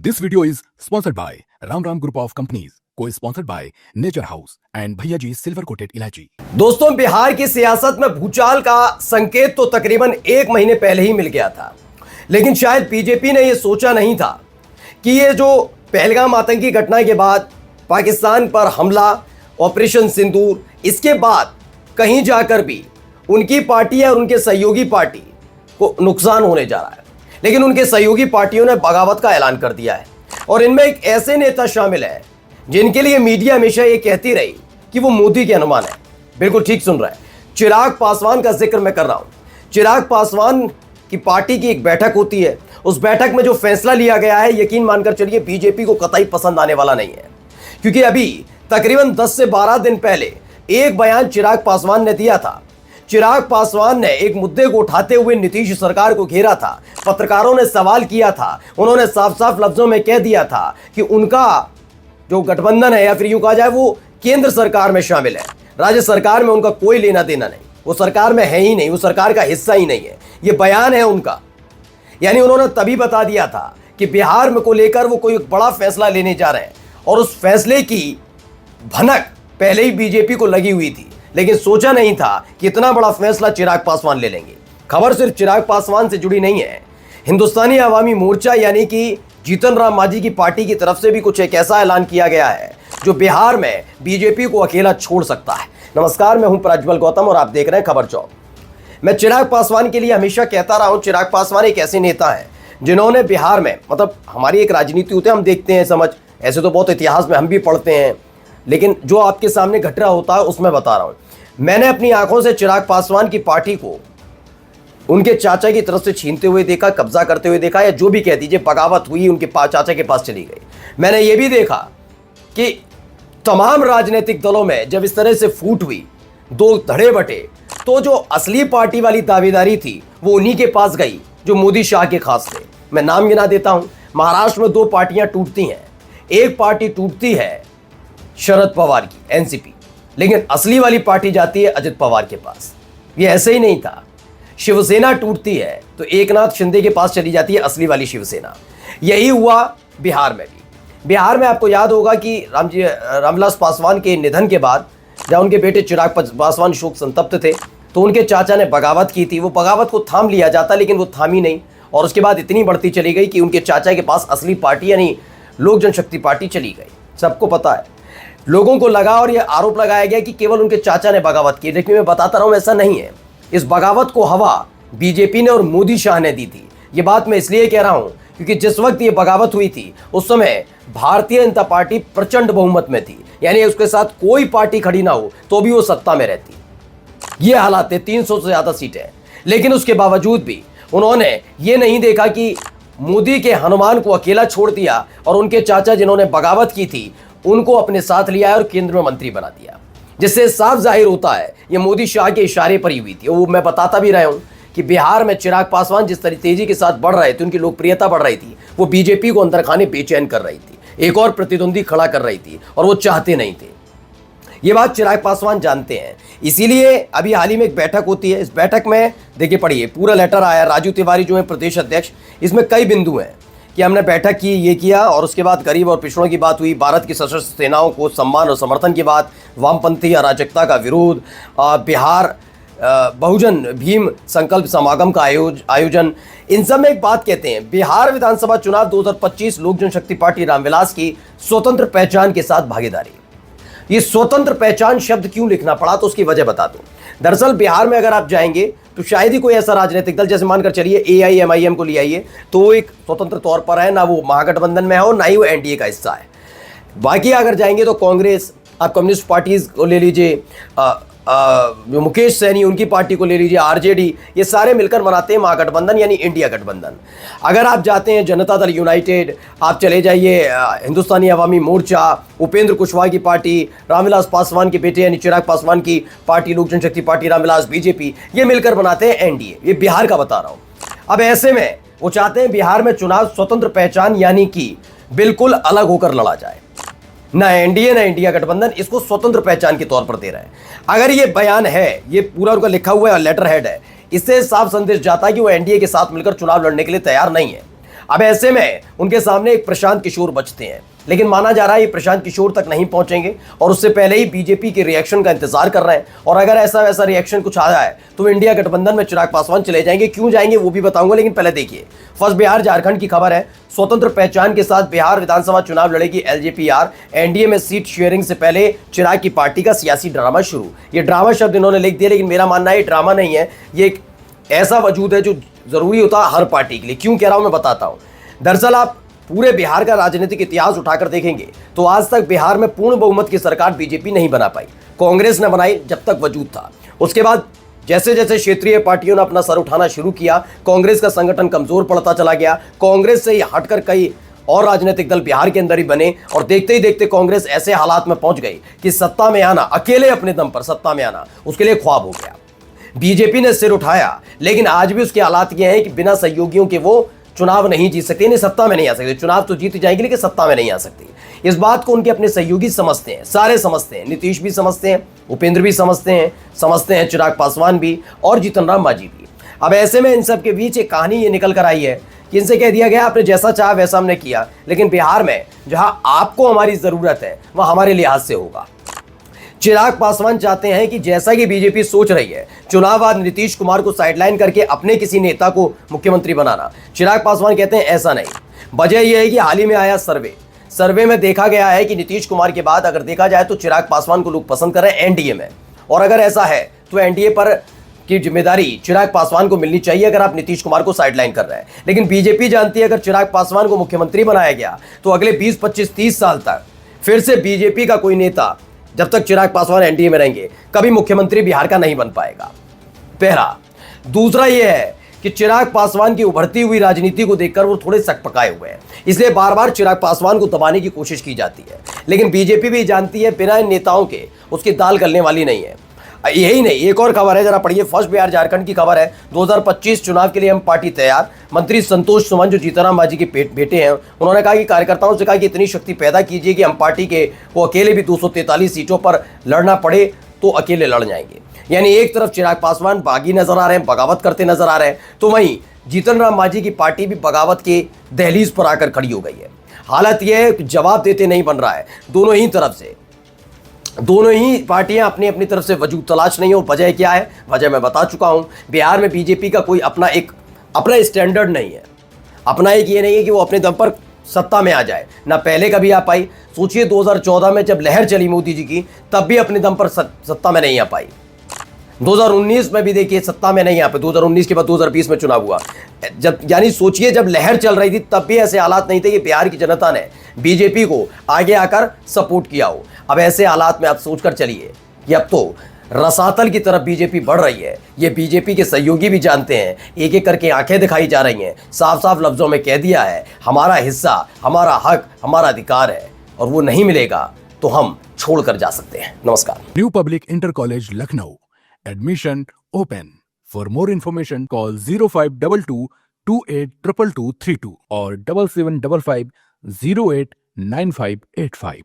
This video is sponsored by Ram Ram Group of Companies, co-sponsored by Nature House and भैया G silver coated इलायची। दोस्तों, बिहार की सियासत में भूचाल का संकेत तो तकरीबन 1 महीने पहले ही मिल गया था, लेकिन शायद बीजेपी ने यह सोचा नहीं था कि ये जो पहलगाम आतंकी घटना के बाद पाकिस्तान पर हमला, ऑपरेशन सिंदूर, इसके बाद कहीं जाकर भी उनकी पार्टी और उनके सहयोगी पार्टी को नुकसान होने जा रहा है। लेकिन उनके सहयोगी पार्टियों ने बगावत का ऐलान कर दिया है और इनमें एक ऐसे नेता शामिल है जिनके लिए मीडिया हमेशा ये कहती रही कि वो मोदी के अनुमान है। बिल्कुल ठीक सुन रहा है, चिराग पासवान का जिक्र मैं कर रहा हूं। चिराग पासवान की पार्टी की एक बैठक होती है, उस बैठक में जो फैसला लिया गया है, यकीन मानकर चलिए बीजेपी को कतई पसंद आने वाला नहीं है, क्योंकि अभी तकरीबन 10 से 12 दिन पहले एक बयान चिराग पासवान ने दिया था। चिराग पासवान ने एक मुद्दे को उठाते हुए नीतीश सरकार को घेरा था, पत्रकारों ने सवाल किया था, उन्होंने साफ साफ लफ्जों में कह दिया था कि उनका जो गठबंधन है या फिर यूं कहा जाए वो केंद्र सरकार में शामिल है, राज्य सरकार में उनका कोई लेना देना नहीं, वो सरकार में है ही नहीं, वो सरकार का हिस्सा ही नहीं है। ये बयान है उनका, यानी उन्होंने तभी बता दिया था कि बिहार में को लेकर वो कोई बड़ा फैसला लेने जा रहे हैं और उस फैसले की भनक पहले ही बीजेपी को लगी हुई थी, लेकिन सोचा नहीं था कि इतना बड़ा फैसला चिराग पासवान ले लेंगे। खबर सिर्फ चिराग पासवान से जुड़ी नहीं है, हिंदुस्तानी अवामी मोर्चा यानी कि जीतन राम मांझी की पार्टी की तरफ से भी कुछ एक ऐसा ऐलान किया गया है जो बिहार में बीजेपी को अकेला छोड़ सकता है। नमस्कार, मैं हूं प्रज्वल गौतम और आप देख रहे हैं खबर चौक। मैं चिराग पासवान के लिए हमेशा कहता रहा हूं, चिराग पासवान एक ऐसे नेता है जिन्होंने बिहार में, मतलब हमारी एक राजनीति होती है, हम देखते हैं समझ, ऐसे तो बहुत इतिहास में हम भी पढ़ते हैं, लेकिन जो आपके सामने घट रहा होता है उसमें बता रहा हूं। मैंने अपनी आंखों से चिराग पासवान की पार्टी को उनके चाचा की तरफ से छीनते हुए देखा, कब्जा करते हुए देखा, या जो भी कह दीजिए बगावत हुई, उनके चाचा के पास चली गई। मैंने ये भी देखा कि तमाम राजनीतिक दलों में जब इस तरह से फूट हुई, दो धड़े बटे, तो जो असली पार्टी वाली दावेदारी थी वो उन्हीं के पास गई जो मोदी शाह के खास थे। मैं नाम गिना देता हूं, महाराष्ट्र में 2 पार्टियां टूटती हैं। एक पार्टी टूटती है शरद पवार की, एनसीपी, लेकिन असली वाली पार्टी जाती है अजित पवार के पास। ये ऐसे ही नहीं था। शिवसेना टूटती है तो एकनाथ शिंदे के पास चली जाती है असली वाली शिवसेना। यही हुआ बिहार में भी। बिहार में आपको याद होगा कि रामविलास पासवान के निधन के बाद जब उनके बेटे चिराग पासवान शोक संतप्त थे तो उनके चाचा ने बगावत की थी। वो बगावत को थाम लिया जाता, लेकिन वो थामी नहीं, और उसके बाद इतनी बढ़ती चली गई कि उनके चाचा के पास असली पार्टी यानी लोक जनशक्ति पार्टी चली गई। सबको पता है, लोगों को लगा और यह आरोप लगाया गया कि केवल उनके चाचा ने बगावत की, लेकिन मैं बताता रहा हूं ऐसा नहीं है। इस बगावत को हवा बीजेपी ने और मोदी शाह ने दी थी। ये बात मैं इसलिए कह रहा हूं क्योंकि जिस वक्त ये बगावत हुई थी उस समय भारतीय जनता पार्टी प्रचंड बहुमत में थी, यानी उसके साथ कोई पार्टी खड़ी ना हो तो भी वो सत्ता में रहती। ये हालात थे, 300 से ज्यादा सीटें, लेकिन उसके बावजूद भी उन्होंने ये नहीं देखा कि मोदी के हनुमान को अकेला छोड़ दिया और उनके चाचा जिन्होंने बगावत की थी उनको अपने साथ लिया और केंद्र में मंत्री बना दिया, जिससे साफ जाहिर होता है ये मोदी शाह के इशारे पर ही हुई थी। वो मैं बताता भी रहा हूं कि बिहार में चिराग पासवान जिस तरह तेजी के साथ बढ़ रहे थे, उनकी लोकप्रियता बढ़ रही थी, वो बीजेपी को अंदर खाने बेचैन कर रही थी, एक और प्रतिद्वंदी खड़ा कर रही थी और वो चाहते नहीं थे। ये बात चिराग पासवान जानते हैं, इसीलिए अभी हाल ही में एक बैठक होती है। इस बैठक में देखिए, पढ़िए, पूरा लेटर आया। राजू तिवारी जो है प्रदेश अध्यक्ष, इसमें कई बिंदु हैं कि हमने बैठक की, ये किया, और उसके बाद गरीब और पिछड़ों की बात हुई, भारत की सशस्त्र सेनाओं को सम्मान और समर्थन की बात, वामपंथी अराजकता का विरोध, बिहार बहुजन भीम संकल्प समागम का आयोजन। इन सब में एक बात कहते हैं, बिहार विधानसभा चुनाव 2025 लोक जनशक्ति पार्टी रामविलास की स्वतंत्र पहचान के साथ भागीदारी। ये स्वतंत्र पहचान शब्द क्यों लिखना पड़ा, तो उसकी वजह बता दूं। दरअसल बिहार में अगर आप जाएंगे तो शायद ही कोई ऐसा राजनीतिक दल, जैसे मानकर चलिए AIMIM को ले आइए, तो वो एक स्वतंत्र तौर पर है, ना वो महागठबंधन में है और ना ही वो NDA का हिस्सा है। बाकी अगर जाएंगे तो कांग्रेस, आप कम्युनिस्ट पार्टीज को ले लीजिए, जो मुकेश सैनी उनकी पार्टी को ले लीजिए, RJD, ये सारे मिलकर बनाते हैं महागठबंधन यानी इंडिया गठबंधन। अगर आप जाते हैं जनता दल यूनाइटेड, आप चले जाइए हिंदुस्तानी अवामी मोर्चा, उपेंद्र कुशवाहा की पार्टी, रामविलास पासवान के बेटे यानी चिराग पासवान की पार्टी लोक जनशक्ति पार्टी रामविलास, BJP, ये मिलकर बनाते हैं NDA। ये बिहार का बता रहा हूँ। अब ऐसे में वो चाहते हैं बिहार में चुनाव स्वतंत्र पहचान यानी कि बिल्कुल अलग होकर लड़ा जाए, ना NDA ना इंडिया गठबंधन, इसको स्वतंत्र पहचान के तौर पर दे रहे हैं। अगर ये बयान है, ये पूरा उनका लिखा हुआ है, लेटर हेड है, इससे साफ संदेश जाता है कि वो NDA के साथ मिलकर चुनाव लड़ने के लिए तैयार नहीं है। अब ऐसे में उनके सामने एक प्रशांत किशोर बचते हैं, लेकिन माना जा रहा है ये प्रशांत किशोर तक नहीं पहुंचेंगे और उससे पहले ही बीजेपी के रिएक्शन का इंतजार कर रहे हैं। और अगर ऐसा वैसा रिएक्शन कुछ आया है तो इंडिया गठबंधन में चिराग पासवान चले जाएंगे। क्यों जाएंगे वो भी बताऊंगा, लेकिन पहले देखिए फर्स्ट बिहार झारखंड की खबर है। स्वतंत्र पहचान के साथ बिहार विधानसभा चुनाव लड़ेगी एलजेपीआर। एनडीए में सीट शेयरिंग से पहले चिराग की पार्टी का सियासी ड्रामा शुरू। ये ड्रामा शब्द इन्होंने लिख दिया, लेकिन मेरा मानना है ये ड्रामा नहीं है, ये एक ऐसा वजूद है जो जरूरी होता है हर पार्टी के लिए। क्यों कह रहा हूं मैं बताता हूं। दरअसल आप पूरे बिहार का राजनीतिक इतिहास उठाकर देखेंगे तो आज तक बिहार में पूर्ण बहुमत की सरकार बीजेपी नहीं बना पाई, कांग्रेस ने बनाई जब तक वजूद था। उसके बाद जैसे जैसे क्षेत्रीय पार्टियों ने अपना सर उठाना शुरू किया, कांग्रेस का संगठन कमजोर पड़ता चला गया। कांग्रेस से ही हटकर कई और राजनीतिक दल बिहार के अंदर ही बने और देखते ही देखते कांग्रेस ऐसे हालात में पहुंच गई कि सत्ता में आना, अकेले अपने दम पर सत्ता में आना उसके लिए ख्वाब हो गया। बीजेपी ने सिर उठाया, लेकिन आज भी उसके हालात ये हैं कि बिना सहयोगियों के वो चुनाव नहीं जीत सकती, नहीं सत्ता में नहीं आ सकती। चुनाव तो जीत जाएगी लेकिन सत्ता में नहीं आ सकती। इस बात को उनके अपने सहयोगी समझते हैं, सारे समझते हैं। नीतीश भी समझते हैं, उपेंद्र भी समझते हैं चिराग पासवान भी और जीतन राम मांझी भी। अब ऐसे में इन सब के बीच एक कहानी ये निकल कर आई है कि इनसे कह दिया गया आपने जैसा चाहा वैसा हमने किया, लेकिन बिहार में जहां आपको हमारी जरूरत है वह हमारे लिहाज से होगा। चिराग पासवान चाहते हैं कि जैसा कि बीजेपी सोच रही है चुनाव बाद नीतीश कुमार को साइडलाइन करके अपने किसी नेता को मुख्यमंत्री बनाना। चिराग पासवान कहते हैं ऐसा नहीं। वजह यह है कि हाल ही में आया सर्वे में देखा गया है कि नीतीश कुमार के बाद अगर देखा जाए तो चिराग पासवान को लोग पसंद कर रहे हैं एनडीए में, और अगर ऐसा है तो एनडीए पर की जिम्मेदारी चिराग पासवान को मिलनी चाहिए अगर आप नीतीश कुमार को साइडलाइन कर रहे हैं। लेकिन बीजेपी जानती है अगर चिराग पासवान को मुख्यमंत्री बनाया गया तो अगले 20, 25, 30 साल तक फिर से बीजेपी का कोई नेता, जब तक चिराग पासवान एनडीए में रहेंगे, कभी मुख्यमंत्री बिहार का नहीं बन पाएगा। पहला। दूसरा यह है कि चिराग पासवान की उभरती हुई राजनीति को देखकर वो थोड़े सकपकाए हुए हैं, इसलिए बार बार चिराग पासवान को दबाने की कोशिश की जाती है। लेकिन बीजेपी भी जानती है बिना इन नेताओं के उसकी दाल गलने वाली नहीं है। यही नहीं, एक और खबर है, जरा पढ़िए। फर्स्ट बिहार झारखंड की खबर है। 2025 चुनाव के लिए हम पार्टी तैयार। मंत्री संतोष सुमन जो जीतन राम मांझी के बेटे हैं, उन्होंने कहा कि कार्यकर्ताओं से कहा कि इतनी शक्ति पैदा कीजिए कि हम पार्टी के वो अकेले भी 243 सीटों पर लड़ना पड़े तो अकेले लड़ जाएंगे। यानी एक तरफ चिराग पासवान बागी नजर आ रहे हैं, बगावत करते नजर आ रहे हैं, तो वहीं जीतन राम मांझी की पार्टी भी बगावत के दहलीज पर आकर खड़ी हो गई है। हालत यह है कि जवाब देते नहीं बन रहा है दोनों ही तरफ से। दोनों ही पार्टियां अपनी अपनी तरफ से वजूद तलाश नहीं हो। वजह क्या है? वजह मैं बता चुका हूं। बिहार में बीजेपी का कोई अपना स्टैंडर्ड नहीं है। अपना एक ये नहीं है कि वो अपने दम पर सत्ता में आ जाए, ना पहले कभी आ पाई। सोचिए 2014 में जब लहर चली मोदी जी की, तब भी अपने दम पर सत्ता में नहीं आ पाई। 2019 में भी देखिए सत्ता में नहीं आ पाई। 2019 के बाद 2020 में चुनाव हुआ। यानी सोचिए जब लहर चल रही थी तब भी ऐसे हालात नहीं थे कि बिहार की जनता ने बीजेपी को आगे आकर सपोर्ट किया हो। अब ऐसे हालात में आप सोचकर चलिए कि अब तो रसातल की तरफ बीजेपी बढ़ रही है। ये बीजेपी के सहयोगी भी जानते हैं, एक एक करके आंखें दिखाई जा रही हैं। साफ साफ लफ्जों में कह दिया है हमारा हिस्सा, हमारा हक, हमारा अधिकार है, और वो नहीं मिलेगा तो हम छोड़कर जा सकते हैं। नमस्कार। New public inter college Lucknow, admission open. For more information call 0522 282232 और 7755 089585।